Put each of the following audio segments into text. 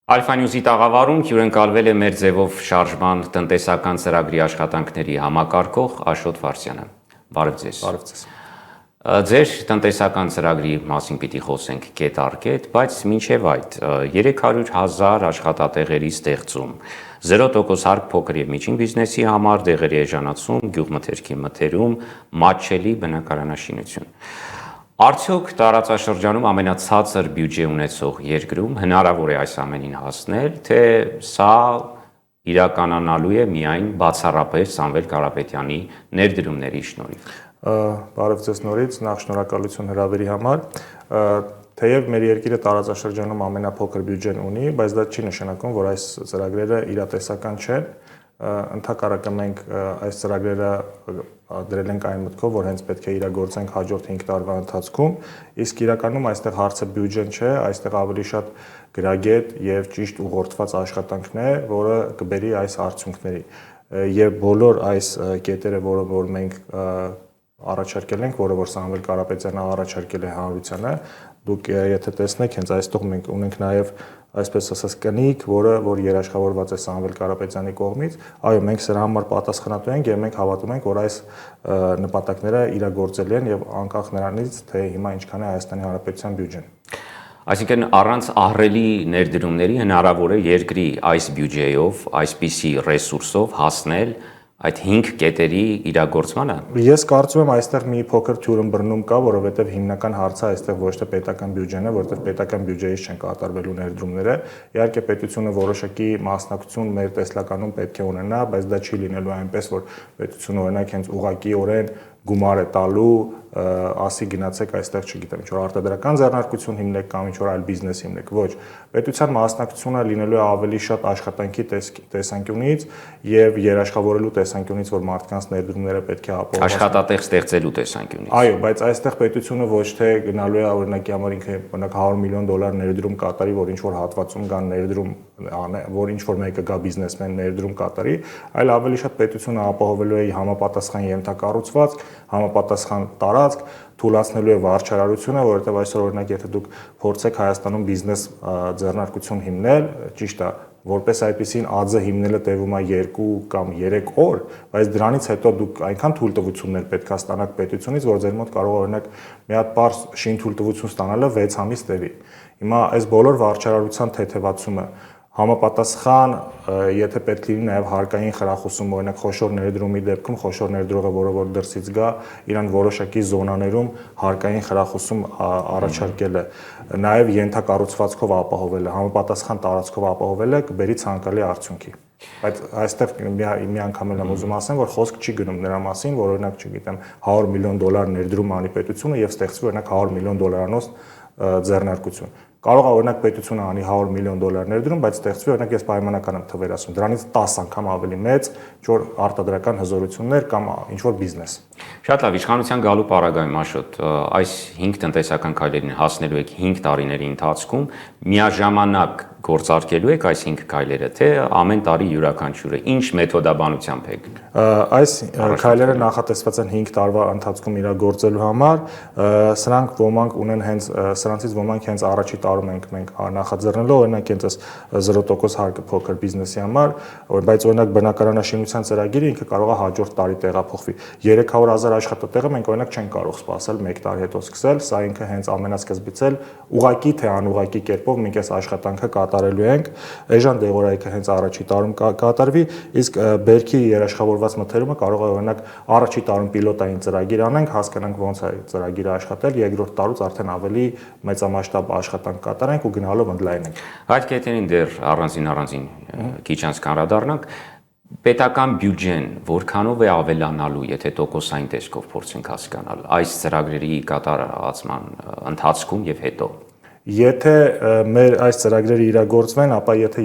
Alpha News-ի տաղավարում հյուրընկալվել է մեր ձևով շարժման տնտեսական ծրագրի աշխատանքների համակարգող Աշոտ Վարդյանը։ Բարև ձեզ։ Բարև ձեզ։ Ձեր տնտեսական ծրագրի մասին պիտի խոսենք կետ առ կետ, բայց մինչև այդ 300,000 աշխատատեղերի ստեղծում, 0% հարկ փոքր եւ միջին բիզնեսի համար, դեղերի էժանացում, գյուղմթերքի մթերում, մատչելի բնակարանաշինություն։ Արդյոք տարածաշրջանում ամենացածր բյուջե ունեցող երկրում հնարավոր է այս ամենին հասնել, թե սա իրականանալու է միայն բացառապես Սամվել Կարապետյանի ներդրումների շնորհիվ։ Բարև ձեզ նորից, նախ շնորհակալություն հրավերի համար։ Թեև մեր երկիրը տարածաշրջանում ամենափոքր բյուջեն ունի, բայց դա չի նշանակում, որ այս ծրագրերը իրատեսական չեն։ Ընդհակառակը մենք այս ծրագրերը դրել ենք այն մտքով, որ հենց պետք է իրագործենք հաջորդ 5 տարվա ընթացքում, իսկ իրականում այստեղ հարցը բյուջեն չէ, այստեղ ավելի շատ գրագետ եւ ճիշտ ուղղորդված աշխատանքն է, որը կբերի այս արդյունքների։ Եվ բոլոր այս կետերը, որ մենք առաջարկել ենք, որը որ Սամվել Կարապետյանը առաջարկել է հանրությանը, դուք եթե տեսնեք, հենց այստեղ մենք ունենք նաև այսպես ասած կնիկ, որ երաշխավորված է Սամվել Կարապետյանի կողմից, այո, մենք սրա համար պատասխանատու ենք եւ մենք հավատում ենք, որ այս նպատակները իրագործելի են եւ անկախ նրանից, թե հիմա ինչքան է Հայաստանի Հանրապետության բյուջեն։ Այսինքն առանց ահռելի ներդրումների հնարավոր է երկրի այս բյուջեով, այսպիսի ռեսուրսով հասնել այդ 5 կետերի իրագործմանը։ Ես կարծում եմ այստեղ մի փոքր թյուրըմբռնում կա, որովհետև հիմնական հարցը այստեղ ոչ թե պետական բյուջեն է, որովհետև պետական բյուջեից չեն կատարվելու ներդրումները։ Իհարկե պետությունը որոշակի մասնակցություն մեր տեսլականում պետք է ունենա, բայց դա չի լինելու այնպես, որ պետությունը օրինակ հենց ուղղակիորեն գումար է տալու, ասի գնացեք այստեղ, չգիտեմ, ինչ-որ արտադրական ձեռնարկություն հիմնեք կամ ինչ-որ այլ բիզնես հիմնեք, ոչ։ Պետության մասնակցությունը լինելու է ավելի շատ աշխատանքի տեսանկյունից եւ երաշխավորելու տեսանկյունից, որ մարդկանց ներդրումները պետք է ապահովեն։ Աշխատատեղ ստեղծելու տեսանկյունից։ Այո, բայց այստեղ պետությունը ոչ թե գնալու է օրինակի համար ինքը օրինակ $100 միլիոն ներդրում կատարի, որ ինչ-որ հատվածում կան ներդրում, որ ինչ-որ մեկը գա բիզնեսմեն ներդրում կատարի, այլ ավելի շատ պետությունը ապահովելու է համապատասխան ենթակառուցվածք, համապատասխան տարածք, թույլատնելու է վարչարարությունը, որովհետև այսօր օրինակ եթե դուք փորձեք Հայաստանում բիզնես ձեռնարկություն հիմնել, ճիշտ է, որպես այդպեսին ԱՁ հիմնելը տևում է 2 կամ 3 օր, բայց դրանից հետո դուք այնքան թույլտվություններ պետք է ստանաք պետությունից, որ ձեր մոտ կարող է օրինակ մի հատ պարզ շին թույլտվություն ստանալը 6 ամիս տևի։ Հիմա այս բոլոր վարչարարության թեթևացումը համապատասխան, եթե պետք լինի նաև հարկային խրախուսում, օրինակ խոշոր ներդրումի դեպքում խոշոր ներդրողը, որ դրսից գա, իրան որոշակի զոնաներում հարկային խրախուսում առաջարկելը, նաև ենթակառուցվածքով ապահովելը, համապատասխան տարածքով ապահովելը կբերի ցանկալի արդյունքի։ Բայց այստեղ մի անգամ էլ եմ ուզում ասեմ, որ խոսք չի գնում նրա մասին, որ օրինակ, չգիտեմ, $100 միլիոն ներդրում անի պետությունը եւ ստեղծվի օրինակ $100 միլիոն ձեռնարկություն։ Կարող է օրինակ պետությունը անի $100 միլիոն ներդրում, բայց ստեղծվի օրինակ ես պայմանական եմ թվեր ասում, դրանից 10 անգամ ավելի մեծ ինչ-որ արտադրական հզորություններ կամ ինչ-որ բիզնես։ Շատ լավ, իշխանության գալու պարագայում Աշոտ, այս 5 տնտեսական քայլերին հասնելու եք 5 տարիների ընթացքում, միաժամանակ գործարկելու եք այս 5 քայլերը, թե ամեն տարի յուրաքանչյուրը, ինչ մեթոդաբանությամբ եք։ Այս քայլերը նախատեսված են 5 տարվա ընթացքում իրագործելու համար, սրանք ոմանք ունեն հենց սրանցից ոմանք հենց առաջի տարում ենք մենք նախաձեռնելու, օրինակ հենց այս 0% հարկը փոքր բիզնեսի համար, բայց օրինակ բնակարանաշինության ծրագիրը ինքը կարող է հաջորդ տարի տեղափոխվի։ 300,000 աշխատատեղը մենք օրինակ չենք կարող սպասել 1 տարի հետո սկսել, սա ինքը հենց ամենասկզբից էլ ուղղակի թե անուղղակի կերպով մենք այս աշխատանքը կատարելու ենք։ Էժան դեղորայքը հենց առաջի տարում կատարվի, իսկ բերքի երաշխավորված մթերումը կարող է օրինակ առաջի տարում պիլոտային ծրագիր անենք, հասկանանք ոնց է ծրագիրը աշխատել, երկրորդ տարուց արդեն ավելի մեծամասշտաբ աշխատանք կատարենք ու գնալով ընդլայնենք։ Այդ կետերին դեռ առանձին քիչ անց կանրադառնանք։ Պետական բյուջեն որքանով է ավելանալու, եթե տոկոսային տեսքով փորձենք հասկանալ այս ծրագրերի կատարման ընթացքում եւ հետո։ Եթե մեր այս ծրագրերը իրագործվեն, ապա եթե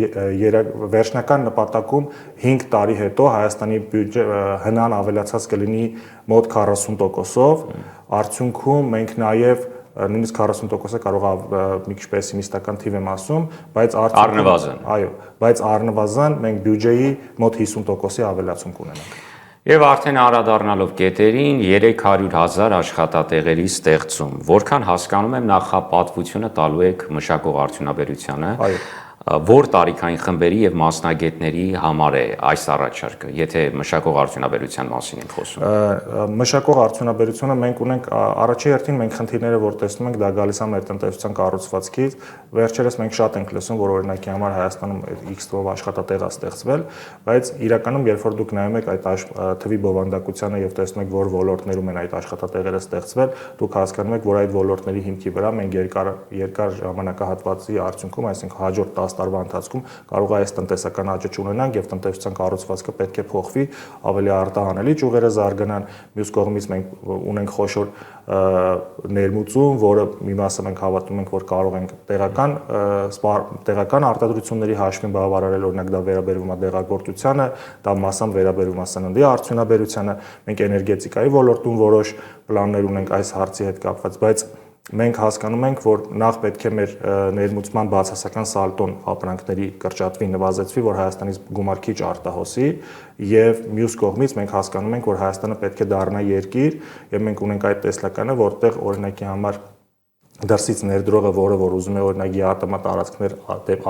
վերջնական նպատակում 5 տարի հետո Հայաստանի բյուջե հնան ավելացած կլինի մոտ 40%-ով, արդյունքում մենք նաև նույնիսկ 40%-ը կարող է մի քիչ պեսիմիստական թիվ եմ ասում, բայց առնվազն, այո, բայց առնվազն մենք բյուջեի մոտ 50%-ի ավելացում կունենանք։ Եվ արդեն անդրադառնալով կետերին 300,000 աշխատատեղերի ստեղծում, որքան հասկանում եմ նախապատվությունը տալու եք մշակող արդյունաբերությանը, Որ տարիքային խմբերի եւ մասնագետների համար է այս առաջարկը, եթե մշակող արդյունաբերության մասին ենք խոսում։ Մշակող արդյունաբերությունը մենք ունենք առաջի հերթին մենք խնդիրները որ տեսնում ենք դա գալիս է մեր տնտեսության կառուցվածքից, վերջերս մենք շատ ենք լսում, որ օրինակի համար Հայաստանում X թվով աշխատատեղ է ստեղծվել, բայց իրականում երբ որ դուք նայում եք այդ թվի բովանդակությանը եւ տեսնում եք որ ոլորտներում են այդ աշխատատեղերը ստեղծվել, դուք հասկանում եք, որ այդ ոլորտների հիմքի վրա մենք երկար ժամանակահատվածի արդյունքում, այսինքն հաջորդ 10 տարվա ընթացքում կարող է այս տնտեսական աճը չունենանք եւ տնտեսության կառուցվածքը պետք է փոխվի, ավելի արտահանելի ճյուղերը զարգանան, մյուս կողմից մենք ունենք խոշոր ներմուծում, որը մի մասը մենք հավատում ենք, որ կարող ենք տեղական արտադրությունների հաշվին բավարարել, օրինակ դա վերաբերվում է դեղագործությանը, դա մասամբ վերաբերվում է սննդի արդյունաբերությանը, մենք էներգետիկայի ոլորտում որոշ պլաններ ունենք այս հարցի հետ կապված, բայց մենք հասկանում ենք, որ նախ պետք է մեր ներմուծման բացասական սալտոն ապրանքների կրճատվի, նվազեցվի, որ Հայաստանից գումար քիչ արտահոսի, եւ մյուս կողմից մենք հասկանում ենք, որ Հայաստանը պետք է դառնա երկիր, եւ մենք ունենք այդ տեսլականը, որտեղ օրինակի համար դրսից ներդրողը, որը որ ուզում է օրինակ ԵԱՏՄ տարածքներ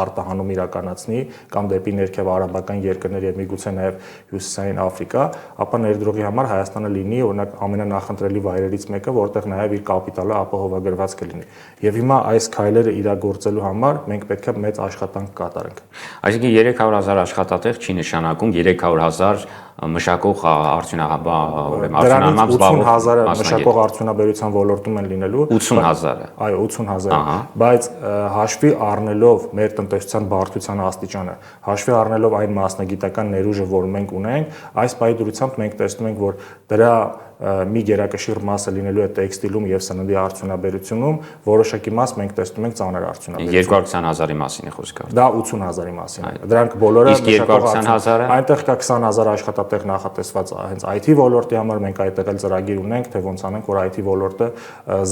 արտահանում իրականացնի կամ դեպի ներքև արաբական երկրներ եւ միգուցե նաեւ հյուսիսային Աֆրիկա, ապա ներդրողի համար Հայաստանը լինի օրինակ ամենանախընտրելի վայրերից մեկը, որտեղ նաեւ իր կապիտալը ապահովագրված կլինի։ Եվ հիմա այս քայլերը իրագործելու համար մենք պետք է մեծ աշխատանք կատարենք։ Այսինքն 300,000 աշխատատեղ չի նշանակում 300,000 մշակող արդյունաբերության 80,000 մշակող արդյունաբերության ոլորտում են լինելու 80,000-ը այո 80,000 բայց հաշվի առնելով մեր տնտեսության բարդության աստիճանը հաշվի առնելով այն մասնագիտական ներուժը որ մենք ունենք այս պայդրությամբ մենք տեսնում ենք որ դրա մի գերակշիռ մասը լինելու է տեքստիլում եւ սննդի արդյունաբերությունում որոշակի մաս մենք տեսնում ենք ծանր արդյունաբերություն 220,000-ի մասին է խոսքը դա 80,000-ի մասին է դրանք բոլորը մշակող 220,000-ը այնտեղ կա 20,000 աշխատատեղ նախատեսված հենց IT ոլորտի համար մենք այդտեղ էլ ծրագիր ունենք թե ոնց անենք որ IT ոլորտը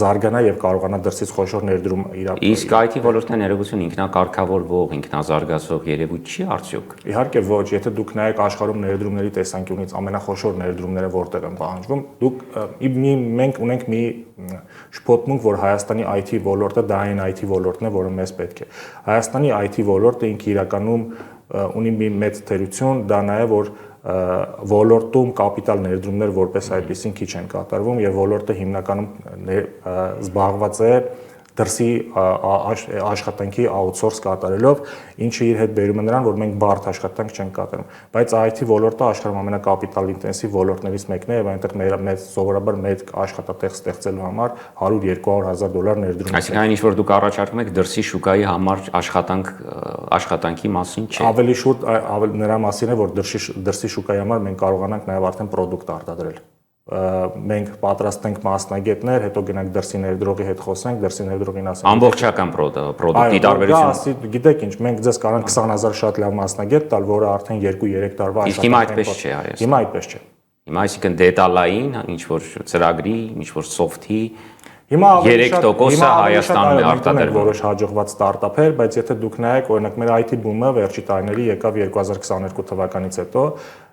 զարգանա եւ կարողանա դրսից խոշոր ներդրում իրականացնել իսկ IT ոլորտն ներողություն ինքնակարգավորվող ինքնազարգացող երևույթ չի արդյոք իհարկե ոչ եթե դուք նայեք աշխարհում ներդրումների տեսանկյունից ամենախոշոր ներդրումները որտեղ են պահանջվում դուք մենք ունենք մի շփոթմունք որ Հայաստանի IT ոլորտը դա այն IT ոլորտն է որը մեզ պետք է Հայաստանի IT ոլորտը ինքը իրականում ունի մի մեծ թերություն դա նաև որ ոլորտում կապիտալ ներդրումներ որպես այդպեսին քիչ են կատարվում եւ ոլորտը հիմնականում զբաղված է դրսի աշխատանքի outsource կատարելով, ինչը իր հետ բերում է նրան, որ մենք բարդ աշխատանք չենք կատարում, բայց IT ոլորտը աշխարհում ամենակապիտալ ինտենսիվ ոլորտներից մեկն է եւ այնտեղ մեծ սովորաբար մեծ աշխատատեղ ստեղծելու համար 100-200,000 ներդրում։ Այսինքն այն ինչ որ դուք առաջարկում եք դրսի շուկայի համար աշխատանքի մասին չէ։ Ավելի շուտ նրա մասին է, որ դրսի շուկայի համար մենք կարողանանք նաեւ արդեն product արտադրել։ Մենք պատրաստ ենք մասնագետներ, հետո գնանք դրսի ներդրողի հետ խոսենք, դրսի ներդրողին ասենք ամբողջական product-ի տարբերությունը։ Գիտեք ինչ, մենք ձեզ կարանք 20,000 շատ լավ մասնագետ տալ, որը արդեն 2-3 տարվա աշխատանք հիմա այդպես չէ հայես։ Հիմա այդպես չէ։ Հիմա այսինքն դետալային, ինչ որ ծրագրի, ինչ որ soft-ի Հիմա 3%-ը Հայաստանում է արտադրվում որոշ հաջողված ստարտափեր, բայց եթե դուք նայեք, օրինակ մեր IT բումը վերջի տարիների եկավ 2022 թվականից հետո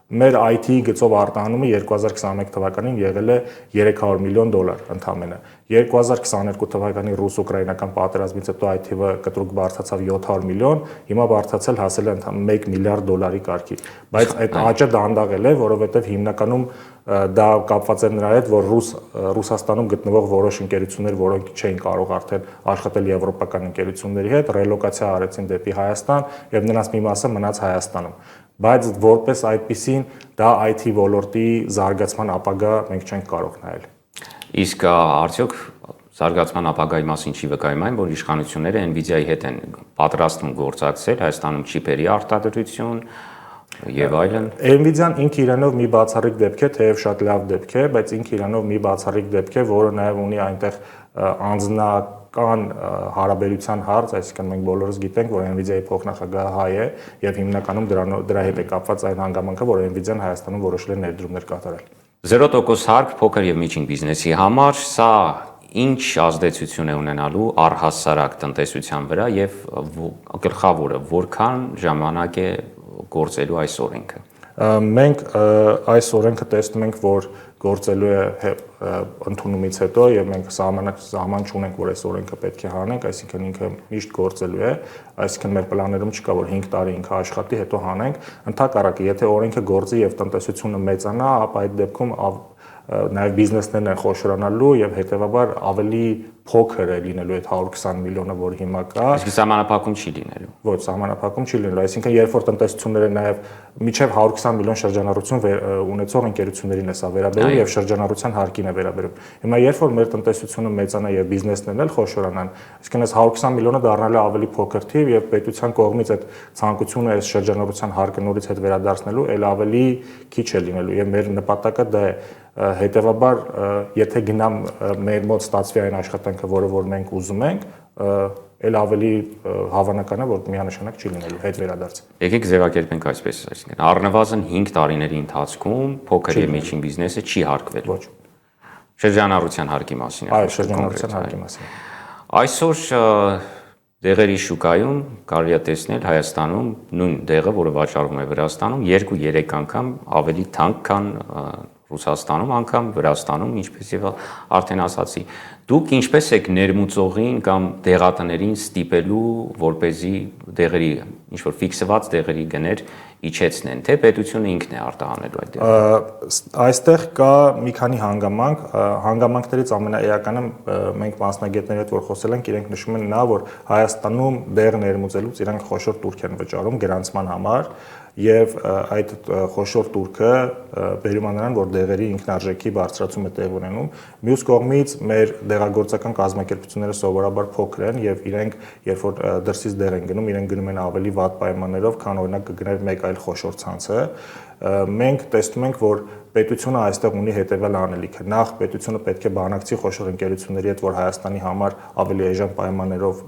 Մեր IT գծով արտահանումը 2021 թվականին եղել է $300 միլիոն ընդամենը։ 2022 թվականի ռուս-ուկրաինական պատերազմից հետո այդ թիվը կտրուկ բարձրացավ 700 միլիոն, հիմա բարձրացել հասել է $1 միլիարդ կարգի։ Բայց այդ աճը դանդաղել է, որովհետև հիմնականում դա կապված է նրա հետ, որ Ռուսաստանում գտնվող որոշ ընկերություններ, որոնք չէին կարող արդեն աշխատել եվրոպական ընկերությունների հետ, ռելոկացիա արեցին դեպի Հայաստան եւ նրանց մի մասը մնաց Հայաստանում։ Բայց որպես այդպիսին դա IT ոլորտի զարգացման ապագա մենք չենք կարող նայել։ Իսկ արդյոք զարգացման ապագայի մասին չի վկայում այն, որ իշխանությունները Nvidia-ի հետ են պատրաստվում գործակցել Հայաստանում չիպերի արտադրություն եւ այլն։ Nvidia-ն ինքը իրանով մի բացառիկ դեպք է, թեև շատ լավ դեպք է, բայց ինքը իրանով մի բացառիկ դեպք է, որը նաեւ ունի այնտեղ անձնական հարաբերության հարց, այսինքն մենք բոլորս գիտենք, որ Nvidia-ի փոխնախագահը հայ է եւ հիմնականում դրա հետ է կապված այն հանգամանքը, որ Nvidia-ն Հայաստանում որոշել է ներդրումներ կատարել։ 0% հարկ փոքր եւ միջին բիզնեսի համար սա ինչ ազդեցություն է ունենալու առհասարակ տնտեսության վրա եւ գլխավորը որքան ժամանակ է գործելու այս օրենքը։ Մենք այս օրենքը տեսնում ենք, որ գործելու է ընդունումից հետո եւ մենք սահման չունենք, որ այս օրենքը պետք է հանենք, այսինքն ինքը միշտ գործելու է, այսինքն մեր պլաններում չկա, որ 5 տարի ինքը աշխատի, հետո հանենք։ Ընդհակառակը, եթե օրենքը գործի եւ տնտեսությունը մեծանա, ապա այդ դեպքում նաև բիզնեսներն են խոշորանալու եւ հետեւաբար ավելի փոքր է լինելու այդ 120 միլիոնը, որ հիմա կա։ Իսկ սահմանափակում չի լինելու։ Ոչ, սահմանափակում չի լինելու, այսինքն երբ որ տնտեսությունները նաև միջև 120 միլիոն շրջանառություն ունեցող ընկերություններին է սա վերաբերում եւ շրջանառության հարկին է վերաբերում։ Հիմա երբ որ մեր տնտեսությունը մեծանա եւ բիզնեսներն էլ խոշորանան, այսինքն այս 120 միլիոնը դառնալու է ավելի փոքր թիվ եւ պետության կողմից այդ ցանկությունը այս շրջանառության հարկը նորից հետ վերադարձնելու էլ ավելի քիչ է լինելու եւ մեր նպատակը դա է։ Հետևաբար, եթե գնամ մեր մոտ ստացվի այն աշխատանքը, որը որ մենք ուզում ենք, էլ ավելի հավանական է, որ միանշանակ չի լինելու հետ վերադարձ։ Եկեք ձևակերպենք այսպես, այսինքն առնվազն 5 տարիների ընթացքում փոքր եւ միջին բիզնեսը չի հարկվելու։ Ոչ։ Շրջանառության հարկի մասին է։ Այո, շրջանառության հարկի մասին։ Այսօր դեղերի շուկայում կարելի է տեսնել Հայաստանում նույն դեղը, որը վաճառվում է Վրաստանում, 2-3 անգամ ավելի թանկ, քան Ռուսաստանում, անգամ Վրաստանում, ինչպես եւ արդեն ասացի, դուք ինչպես եք ներմուծողին կամ դեղատներին ստիպելու, որպեսզի դեղերի ինչ որ ֆիքսված դեղերի գներ իջեցնեն, թե պետությունը ինքն է արտահանելու այդ դեղերը։ Այստեղ կա մի քանի հանգամանք, հանգամանքներից ամենաէականը մենք մասնագետների հետ որ խոսել ենք, իրենք նշում են նա, որ Հայաստանում դեղ ներմուծելուց իրանք խոշոր տուրք են վճարում գրանցման համար եւ այդ խոշոր տուրքը բերում է նրան, որ դեղերի ինքնարժեքի բարձրացում է տեղ ունենում։ Մյուս կողմից մեր դեղագործական կազմակերպությունները սովորաբար փոքր են եւ իրենք երբ որ դրսից դեղ են գնում, իրենք գնում են ավելի վատ պայմաններով, քան օրինակ կգներ մեկ այլ խոշոր ցանցը։ Մենք տեսնում ենք, որ պետությունը այստեղ ունի հետևյալ անելիքը։ Նախ պետությունը պետք է բանակցի խոշոր ընկերությունների հետ, որ Հայաստանի համար ավելի էժան պայմաններով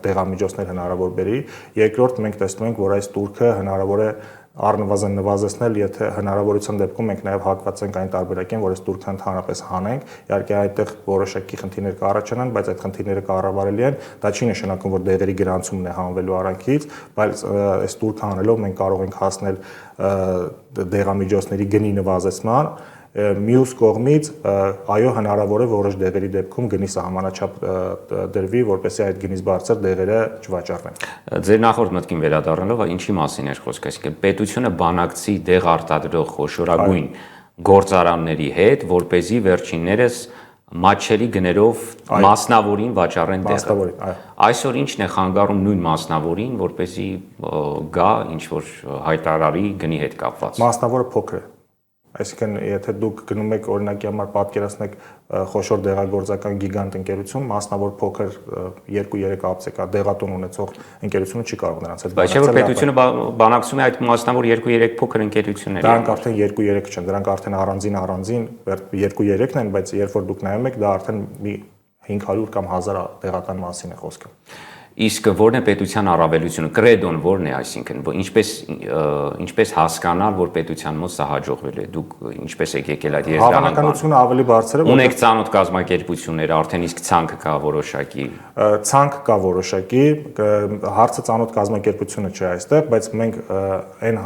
դեղամիջոցներ հնարավոր բերի։ Երկրորդ, մենք տեսնում ենք, որ այս տուրքը հնարավոր է առնվազն նվազեցնել, եթե հնարավորության դեպքում մենք նաև հակված ենք այն տարբերակին, որ այս տուրքը ընդհանրապես հանենք։ Իհարկե այդտեղ որոշակի խնդիրներ կառաջանան, բայց այդ խնդիրները կառավարելի են։ Դա չի նշանակում, որ դեղերի գրանցումն է հանվելու արանքից, բայց այս տուրքը հանելով մենք կարող ենք հասնել դեղամիջոցների գնի նվազեցման։ Մյուս կողմից, այո, հնարավոր է որոշ դեղերի դեպքում գնի սահմանաչափ դրվի, որպեսզի այդ գնից բարձր դեղերը չվաճառվեն։ Ձեր նախորդ մտքին վերադառնալով, ինչի մասին էր խոսքը, այսինքն պետությունը բանակցի դեղ արտադրող խոշորագույն գործարանների հետ, որպեսզի վերջիններս մատչելի գներով մասնավորին վաճառեն դեղը։ Այսօր ինչն է խանգարում նույն մասնավորին, որպեսզի գա ինչ որ հայտարարի գնի հետ կապված։ Մասնավորը փոքր է։ Այսինքն, եթե դուք գնում եք օրինակի համար պատկերացնեք խոշոր դեղագործական գիգանտ ընկերություն, մասնավոր փոքր 2-3 ապտեկա դեղատուն ունեցող ընկերությունը չի կարող նրանց հետ բանակցել։ Բայց չէ՞ որ պետությունը բանակցում է այդ մասնավոր 2-3 փոքր ընկերությունների։ Դրանք արդեն 2-3 չեն, դրանք արդեն առանձին 2-3-ն են, բայց երբ որ դուք նայում եք, դա արդեն մի 500 կամ 1000 դեղատան մասին է խոսքը։ Իսկ որն է պետության առավելությունը, կրեդոն որն է, այսինքն ինչպես հասկանալ, որ պետության մոտ սա հաջողվել է, դուք ինչպես եք եկել այդ եզրահանգման։ Հավանականությունը ավելի բարձր է, ունեք ծանոթ կազմակերպություններ, արդեն իսկ ցանկը կա որոշակի։ Ցանկ կա որոշակի, հարցը ծանոթ կազմակերպությունը չէ այստեղ, բայց մենք այն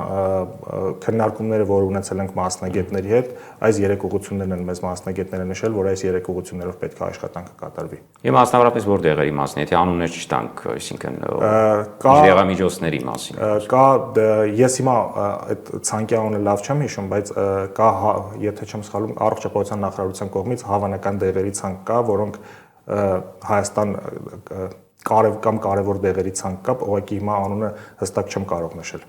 քննարկումները, որ ունեցել ենք մասնագետների հետ, այս 3 ուղղություններն են մեզ մասնագետները նշել, որ այս 3 ուղղություններով պետք է աշխատանքը կատարվի։ Եվ մասնավորապես որ դեղերի մասին, եթե անուններ չտանք, այսինքն դեղամիջոցների մասին։ Կա, ես հիմա այդ ցանկի անունը լավ չեմ հիշում, բայց կա, եթե չեմ սխալվում, առողջապահության նախարարության կողմից հավանական դեղերի ցանկ կա, որոնք Հայաստան կամ կարևոր դեղերի ցանկ կա, ուղղակի հիմա անունը հստակ չեմ կարող նշել։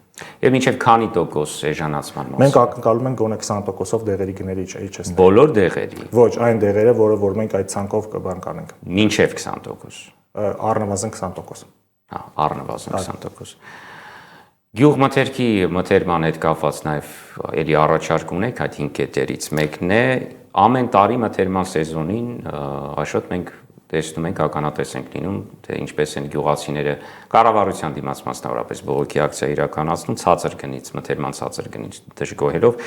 Եվ մինչև քանի տոկոս էժանացման մասին։ Մենք ակնկալում ենք գոնե 20%-ով դեղերի գների իջեցնել։ Բոլոր դեղերի։ Ոչ, այն դեղերը, որ մենք այդ ցանկով կբանկանենք։ Մինչև 20%։ Առնվազն 20%։ Հա, առնվազն 20%։ Գյուղմթերքի մթերման հետ կապված նաև էլի առաջարկ ունեք այդ 5 կետերից մեկն է ամեն տարի մթերման սեզոնին Աշոտ մենք տեսնում ենք ականատես ենք լինում թե ինչպես են գյուղացիները կառավարության դիմաց մասնավորապես բողոքի ակցիա իրականացնում ցածր գնից մթերման ցածր գնից դժգոհելով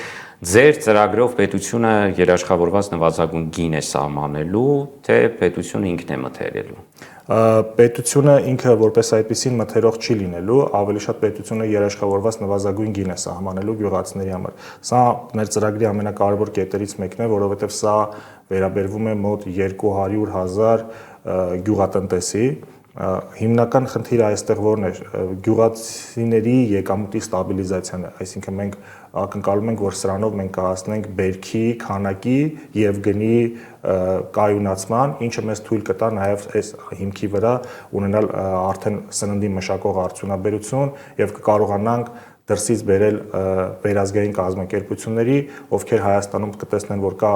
ձեր ծրագրով պետությունը երաշխավորված նվազագույն գին է սահմանելու թե պետությունը ինքն է մթերելու։ Պետությունը ինքը որպես այդպեսին մթերող չի լինելու, ավելի շատ պետությունը երաշխավորված նվազագույն գին է սահմանելու գյուղացիների համար։ Սա մեր ծրագրի ամենակարևոր կետերից մեկն է, որովհետև սա վերաբերվում է մոտ 200,000 գյուղատնտեսի։ Հիմնական խնդիրը այստեղ որն է, գյուղացիների եկամուտի ստաբիլիզացիան է, այսինքն մենք ակնկալում ենք, որ սրանով մենք կհասնենք բերքի, քանակի եւ գնի կայունացման, ինչը մեզ թույլ կտա նաեւ այս հիմքի վրա ունենալ արդեն սննդի մշակող արդյունաբերություն եւ կկարողանանք դրսից բերել վերազգային կազմակերպությունների, ովքեր Հայաստանում կտեսնեն, որ կա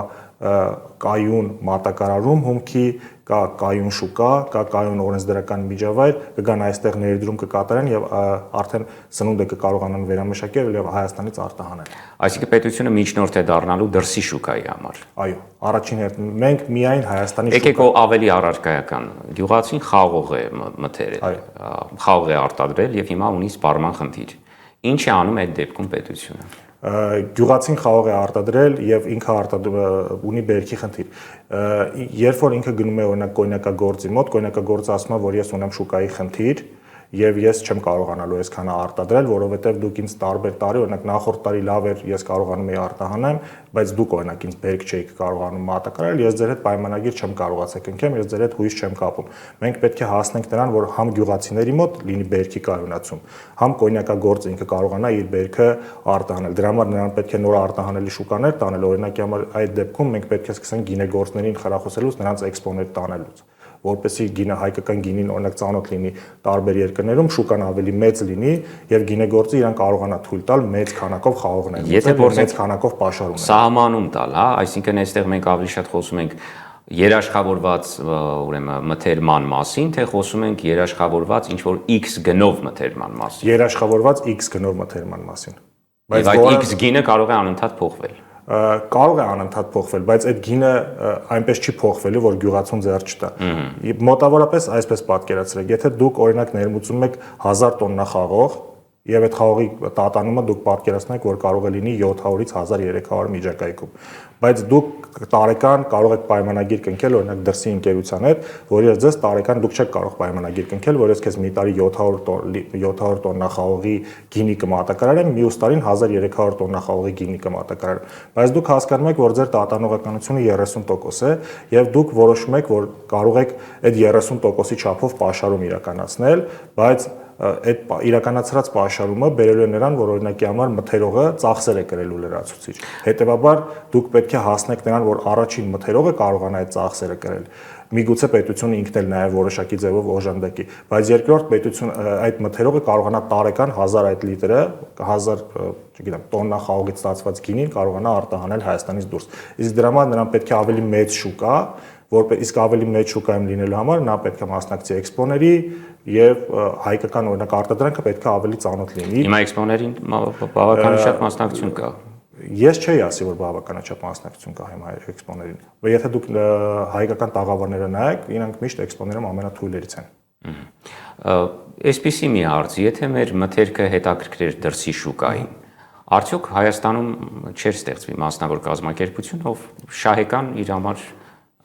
կայուն մատակարարում հումքի, կա կայուն շուկա, կա կայուն օրենսդրական միջավայր, կգան այստեղ ներդրում կկատարեն եւ արդեն սնունդը կկարողանան վերամշակել եւ Հայաստանից արտահանել։ Այսինքն պետությունը միջնորդ է դառնալու դրսի շուկայի համար։ Այո, առաջին հերթին մենք միայն Հայաստանի Եկեք ավելի առարկայական։ Գյուղացին խաղող է մթերել, խաղող է արտադրել եւ հիմա ունի սպառման խնդիր։ Ինչ է անում այդ դեպքում պետությունը։ Գյուղացին խաղող է արտադրել եւ ինքը ունի բերքի խնդիր։ Երբ որ ինքը գնում է օրինակ կոնյակագործի մոտ, կոնյակագործը ասում է, որ ես ունեմ շուկայի խնդիր եւ ես չեմ կարողանալու այսքանը արտադրել, որովհետեւ դուք ինձ տարբեր տարի, օրինակ նախորդ տարի լավ էր, ես կարողանում էի արտահանեմ, բայց դուք օրինակ ինձ բերք չէիք կարողանում մատակարարել, ես ձեր հետ պայմանագիր չեմ կարողացել կնքեմ, ես ձեր հետ հույս չեմ կապում։ Մենք պետք է հասնենք նրան, որ համ գյուղացիների մոտ լինի բերքի կայունացում, համ կոնյակագործը ինքը կարողանա իր բերքը արտահանել։ Դրա համար նրան պետք է նոր արտահանելի շուկաներ տանել, օրինակի համար այդ դեպքում մենք պետք է սկսենք գինեգործներին խրախուսելուց նրանց էքսպոներ տանելուց, որպեսզի հայկական գինին օրինակ ծանոթ լինի տարբեր երկրներում, շուկան ավելի մեծ լինի եւ գինեգործը իրան կարողանա թույլ տալ մեծ քանակով խաղողներ, մեծ քանակով պաշարումներ։ Սահմանում տալ, հա, այսինքն այստեղ մենք ավելի շատ խոսում ենք երաշխավորված ուրեմն մթերման մասին, թե խոսում ենք երաշխավորված ինչ որ X գնով մթերման մասին։ Երաշխավորված X գնով մթերման մասին։ Բայց այդ X գինը կարող է անընդհատ փոխվել։ Կարող է անընդհատ փոխվել, բայց այդ գինը այնպես չի փոխվելու, որ գյուղացուն ձեռ չտա։ Մոտավորապես այսպես պատկերացրեք, եթե դուք օրինակ ներմուծում եք 1000 տոննա խաղող եւ այդ խաղողի տատանումը դուք պատկերացնեք, որ կարող է լինի 700-ից 1300 միջակայքում, բայց դուք տարեկան կարող եք պայմանագիր կնքել օրինակ դրսի ընկերության հետ, որի հետ ձեզ տարեկան դուք չեք կարող պայմանագիր կնքել, որ ես քեզ մի տարի 700 տոննա խաղողի գինի կմատակարարեմ, մյուս տարին 1300 տոննա խաղողի գինի կմատակարարեմ, բայց դուք հասկանում եք, որ ձեր տատանողականությունը 30% է եւ դուք որոշում եք, որ կարող եք այդ 30%-ի չափով պաշարում իրականացնել, բայց այդ իրականացրած պաշարումը բերելու է նրան, որ օրինակի համար մթերողը ծախսեր է կրելու լրացուցիչ։ Հետևաբար դուք պետք է հասնեք նրան, որ առաջին մթերողը կարողանա այդ ծախսերը կրել։ Միգուցե պետությունը ինքն էլ նաև որոշակի ձևով օժանդակի, բայց երկրորդ պետությունը այդ մթերողը կարողանա տարեկան 1000 այդ լիտրը, 1000, չգիտեմ, տոննա խաղողից ստացված գինին կարողանա արտահանել Հայաստանից դուրս։ Իսկ դրա համար նրան պետք է ավելի մեծ շուկա, իսկ ավելի մեծ շուկայում լինելու համար նա պետք է մասնակցի էքսպոների եւ հայկական օրինակ արտադրանքը պետք է ավելի ծանոթ լինի։ Հիմա էքսպոներին բավականաչափ մասնակցություն կա։ Ես չէի ասի, որ բավականաչափ մասնակցություն կա հիմա էքսպոներին։ Բայց եթե դուք հայկական տաղավարները նայեք, իրանք միշտ էքսպոներում ամենաթույլերից են։ Այսպիսի մի հարց, եթե մեր մթերքը հետաքրքրեր դրսի շուկային, արդյոք Հայաստանում չէր ստեղծվի մասնավոր կազմակերպություն, ով շահեկան իր համար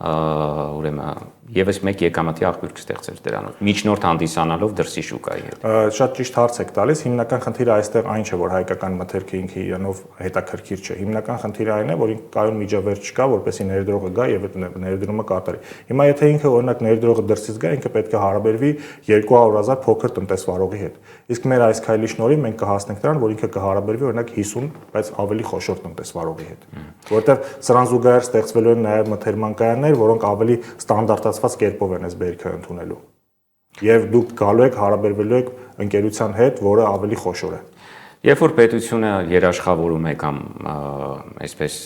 ուրեմն եւս մեկ եկամտի աղբյուր կստեղծեր դրանով միջնորդ հանդիսանալով դրսի շուկայի հետ։ Շատ ճիշտ հարց եք տալիս, հիմնական խնդիրը այստեղ այն չէ, որ հայկական մթերքը ինքը իրանով հետաքրքիր չէ։ Հիմնական խնդիրը այն է, որ կայուն միջավայր չկա, որպեսզի ներդրողը գա եւ այդ ներդրումը կատարի։ Հիմա եթե ինքը օրինակ ներդրողը դրսից գա, ինքը պետք է հարաբերվի 200,000 փոքր տնտեսվարողի հետ։ Իսկ մեր այս քայլի շնորհիվ մենք կհասնենք նրան, որ ինքը կհարաբերվի օրինակ 50, բայց ավելի խոշոր տնտեսվարողի հետ։ Որտեւ սրան զուգահեռ ստեղծվելու են նաեւ մթերման կայաններ, որոնք ավելի ստանդարտացված կերպով են այս բերքը ընդունելու։ Եվ դուք գալու եք հարաբերվելու եք ընկերության հետ, որը ավելի խոշոր է։ Երբ որ պետությունը երաշխավորում է կամ այսպես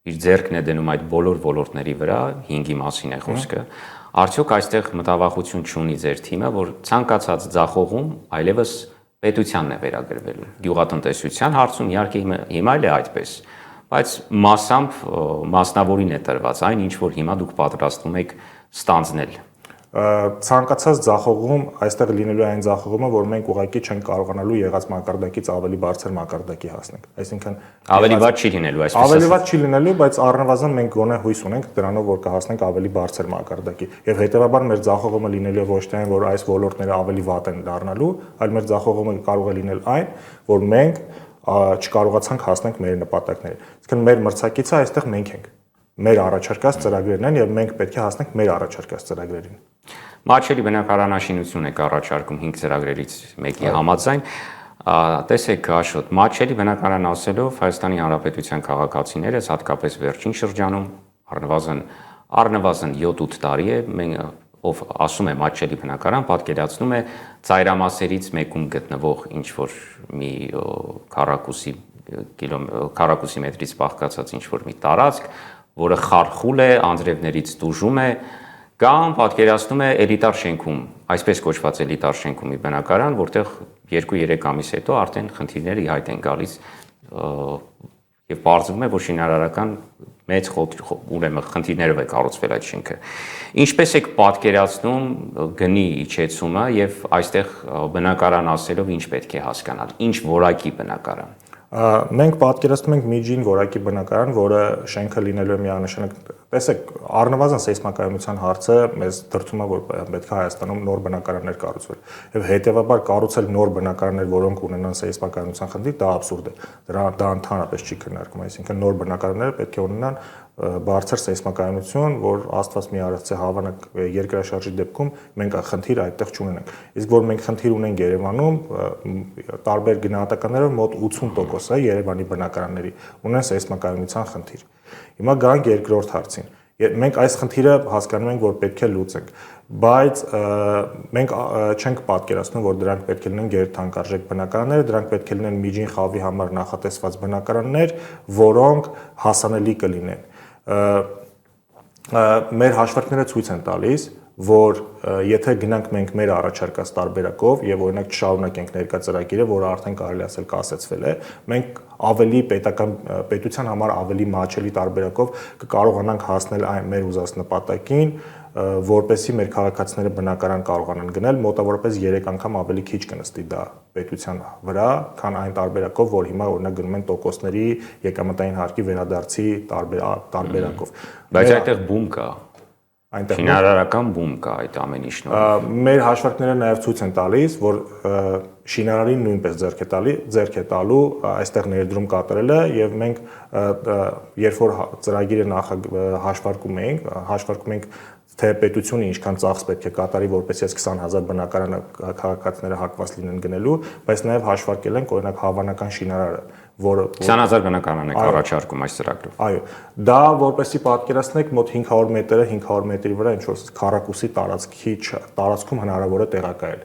իր ձեռքն է դնում այդ բոլոր ոլորտների վրա, 5-ի մասին է խոսքը, արդյոք այստեղ մտավախություն չունի ձեր թիմը, որ ցանկացած ձախողում այլևս պետությանն է վերագրվելու։ Գյուղատնտեսության հարցում իհարկե հիմա էլ է այդպես, բայց մասամբ մասնավորին է տրված այն, ինչ որ հիմա դուք պատրաստվում եք ստանձնել։ ցանկացած ձախողում այստեղ լինելու է այն ձախողումը, որ մենք ուղղակի չենք կարողանալու եղած մակարդակից ավելի բարձր մակարդակի հասնել։ Այսինքն ավելի վատ չի լինելու, այսպես ասած։ Ավելի վատ չի լինելու, բայց առնվազն մենք գոնե հույս ունենք դրանով, որ կհասնենք ավելի բարձր մակարդակի։ Եվ հետեւաբար մեր ձախողումը լինելու է ոչ թե այն, որ այս ոլորտները ավելի վատ են դառնալու, այլ մեր ձախողումը կարող է լինել այն, որ մենք չկարողացանք հասնել մեր նպատակներին։ Այսինքն մեր մրցակիցը այստեղ մենք ենք։ Մեր առաջարկած ծրագրերն են եւ մենք պետք է հասնենք մեր առաջարկած ծրագրերին։ Մատչելի բնակարանաշինություն եք առաջարկում 5 ծրագրերից մեկի համաձայն։ Տեսեք, Աշոտ, մատչելի բնակարան ասելով Հայաստանի Հանրապետության քաղաքացիները, հատկապես վերջին շրջանում, առնվազն 7-8 տարի է, ով ասում է մատչելի բնակարան, պատկերացնում է ծայրամասերից մեկում գտնվող ինչ-որ մի քառակուսի մետրից բաղկացած ինչ-որ մի տարածք, որը խարխուլ է, անձրևներից տուժում է, կամ պատկերացնում է էլիտար շենքում, այսպես կոչված էլիտար շենքում մի բնակարան, որտեղ 2-3 ամիս հետո արդեն խնդիրները ի հայտ են գալիս եւ պարզվում է, որ շինարարական մեծ ուրեմն խնդիրներով է կառուցվել այդ շենքը։ Ինչպես եք պատկերացնում գնի իջեցումը եւ այստեղ բնակարան ասելով ինչ պետք է հասկանալ, ինչ որակի բնակարան։ Մենք պատկերացնում ենք միջին որակի բնակարան, որը շենքը լինելու է միանշանակ, տեսեք, առնվազն սեյսմակայունության հարցը մեզ դրդում է, որ պետք է Հայաստանում նոր բնակարաններ կառուցվել։ Եվ հետեւաբար կառուցել նոր բնակարաններ, որոնք ունենան սեյսմակայունության խնդիր, դա աբսուրդ է։ Դա ընդհանրապես չի քննարկվում, այսինքն նոր բնակարանները պետք է ունենան բարձր սեյսմակայունություն, որ Աստված մի արարած է հավանակ երկրաշարժի դեպքում մենք խնդիր այդտեղ չունենանք։ Իսկ որ մենք խնդիր ունենք Երևանում, տարբեր գնահատականներով մոտ 80% է Երևանի բնակարանների ունեն սեյսմակայունության խնդիր։ Հիմա գանք երկրորդ հարցին։ Մենք այս խնդիրը հասկանում ենք, որ պետք է լուծենք, բայց մենք չենք պատկերացնում, որ դրանք պետք է լինեն գերթանկարժեք բնակարաններ, դրանք պետք է լինեն միջին խավի համար նախատեսված բնակարաններ, որոնք հասանելի կլինեն։ Մեր հաշվարկները ցույց են տալիս, որ եթե գնանք մենք մեր առաջարկած տարբերակով եւ օրինակ չշարունակենք ներկա ծրագիրը, որը արդեն կարելի ասել կասեցվել է, մենք ավելի պետության համար ավելի մատչելի տարբերակով կկարողանանք հասնել այն մեր ուզած նպատակին, որպեսզի մեր քաղաքացիները բնակարան կարողանան գնել, մոտավորապես 3 անգամ ավելի քիչ կնստի դա պետության վրա, քան այն տարբերակով, որ հիմա օրինակ գնում են տոկոսների եկամտային հարկի վերադարձի տարբերակով։ Բայց այդտեղ բում կա։ Շինարարական բում կա այդ ամենի շնորհիվ։ Մեր հաշվարկները նաև ցույց են տալիս, որ շինարարին նույնպես ձեռք է տալու այստեղ ներդրում կատարելը եւ մենք երբ որ ծրագիրը հաշվարկում ենք թե պետությունը ինչքան ծախս պետք է կատարի, որպեսզի այս 20000 բնակարանը քաղաքացիները հակված լինեն գնելու, բայց նաև հաշվարկել ենք օրինակ հավանական շինարարը, որը 20000 բնակարան եք առաջարկում այս ծրագրով։ Այո, դա որպեսզի պատկերացնեք մոտ 500 մետրը 500 մետրի վրա ինչ որ քառակուսի տարածքում հնարավոր է տեղակայել։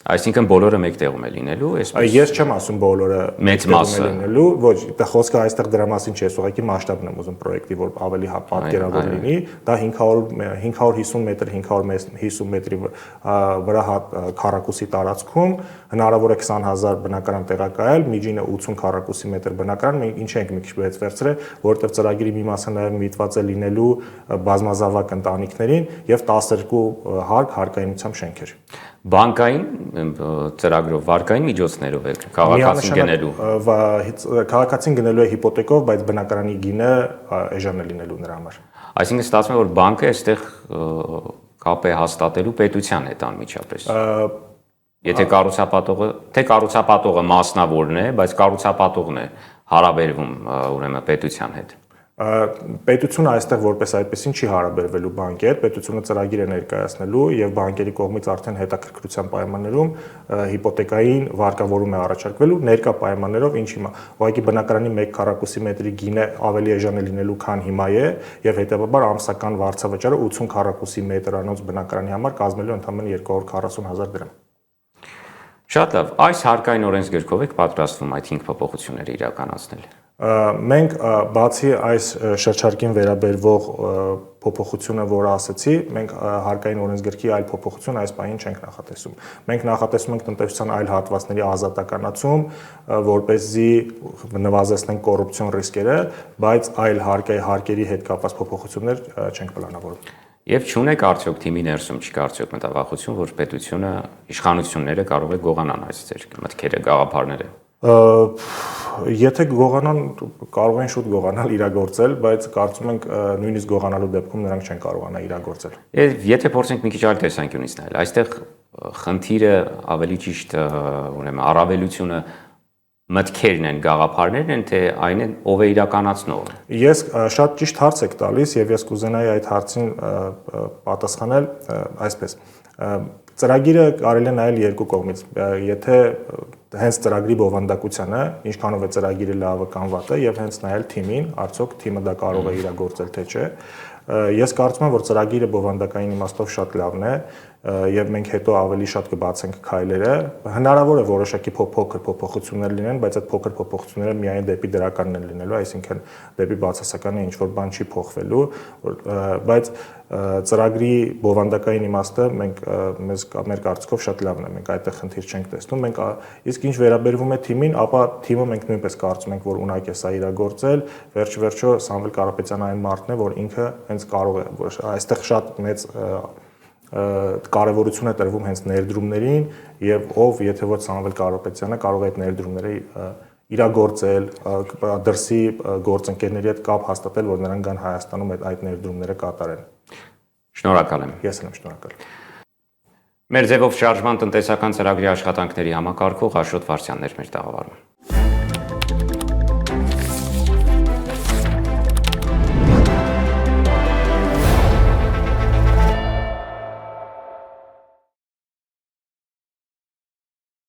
Այսինքն բոլորը մեկ տեղում է լինելու, այսպես։ Ես չեմ ասում բոլորը մեծ մասը լինելու, ոչ, դա խոսքը այստեղ դրա մասին չի, ես ուղղակի մասշտաբն եմ ուզում պրոյեկտի, որ ավելի պատկերավոր լինի, դա 550 մետր 550 մետրի վրա քառակուսի տարածքում հնարավոր է 20000 բնակարան տեղակայել, միջինը 80 քառակուսի մետր բնակարան, մենք ինչ ենք մի քիչ վեց վերցրել, որովհետև ծրագրի մի մասը նաև միտված է լինելու բազմազավակ ընտանիքներին եւ 12 հարկայնությամբ շենքեր։ Բանկային ծրագրով, վարկային միջոցներով է քաղաքացին գնելու։ Քաղաքացին գնելու է հիպոթեկով, բայց բնակարանի գինը էժան է լինելու նրա համար։ Այսինքն ստացվում է, որ բանկը այստեղ կապ է հաստատելու պետության հետ անմիջապես։ Եթե կառուցապատողը մասնավորն է, բայց կառուցապատողն է հարաբերվում ուրեմն պետության հետ։ Պետությունը այստեղ որպես այդպեսին չի հարաբերվելու բանկի հետ, պետությունը ծրագիր է ներկայացնելու եւ բանկերի կողմից արդեն հետաքրքրության պայմաններում հիպոթեկային վարկավորում է առաջարկվելու ներկա պայմաններով, ինչ հիմա ուղղակի բնակարանի 1 քառակուսի մետրի գինը ավելի էժան է լինելու, քան հիմա է եւ հետեւաբար ամսական վարձավճարը 80 քառակուսի մետրանոց բնակարանի համար կազմելու ընդամենը 240000 դրամ։ Շատ լավ, այս հարկային օրենսգրքով եք պատրաստվում այդ 5 փոփոխությունները իրականացնել։ Մենք բացի այս շրջարկին վերաբերվող փոփոխությունը, որը ասացի, մենք հարկային օրենսգրքի այլ փոփոխություն այս պահին չենք նախատեսում։ Մենք նախատեսում ենք տնտեսության այլ հատվածների ազատականացում, որպեսզի նվազեցնենք կոռուպցիոն ռիսկերը, բայց այլ հարկերի հետ կապված փոփոխություններ չենք պլանավորում։ Եվ չունեք արդյոք թիմի ներսում չկա արդյոք մտավախություն, որ պետությունը, իշխանությունները կարող է գողանան այս ձեր մտքերը, գաղափարները։ Եթե գողանան, կարող են շուտ գողանալ, իրագործել, բայց կարծում ենք նույնիսկ գողանալու դեպքում նրանք չեն կարողանա իրագործել։ Եթե փորձենք մի քիչ այլ տեսանկյունից նայել, այստեղ խնդիրը ավելի ճիշտ, ուրեմն առավելությունը մտքերն են, գաղափարներն են, թե այն են, ով է իրականացնողը։ Ես շատ ճիշտ հարց եք տալիս եւ ես կուզենայի այդ հարցին պատասխանել այսպես։ Ծրագիրը կարելի է նայել երկու կողմից։ Եթե հենց ծրագրի բովանդակությանը, ինչքանով է ծրագիրը լավը կամ վատը, եւ հենց նայել թիմին, արդյոք թիմը դա կարող է իրագործել թե չէ։ Ես կարծում եմ, որ ծրագիրը բովանդակային իմաստով շատ լավն է եւ մենք հետո ավելի շատ կբացենք քայլերը։ Հնարավոր է որոշակի փոքր փոփոխություններ լինեն, բայց այդ փոքր փոփոխությունները միայն դեպի դրականն են լինելու, այսինքն դեպի բացասականը ինչ որ բան չի փոխվելու, բայց ծրագրի բովանդակային իմաստը մեր կարծիքով շատ լավն է, մենք այդտեղ խնդիր չենք տեսնում, մենք իսկ ինչ վերաբերվում է թիմին, ապա թիմը մենք նույնպես կարծում ենք, որ ունակ է սա իրագործել, վերջ-վերջո Սամվել Կարապետյանը այն մարդն է, որ ինքը հենց կարող է, այստեղ շատ մեծ կարևորություն է տրվում հենց ներդրումներին եւ ով եթե ոչ Սամվել Կարապետյանը կարող է այդ ներդրումները իրագործել, դրսի գործընկերների հետ կապ հաստատել, որ նրանք գան Հայաստանում այդ ներդրումները կատարեն։ Շնորհակալ եմ։ Ես եմ շնորհակալ։ Մեր ձևով շարժման տնտեսական ծրագրի աշխատանքների համակարգող Աշոտ Վարդյանն էր մեր տաղավարում։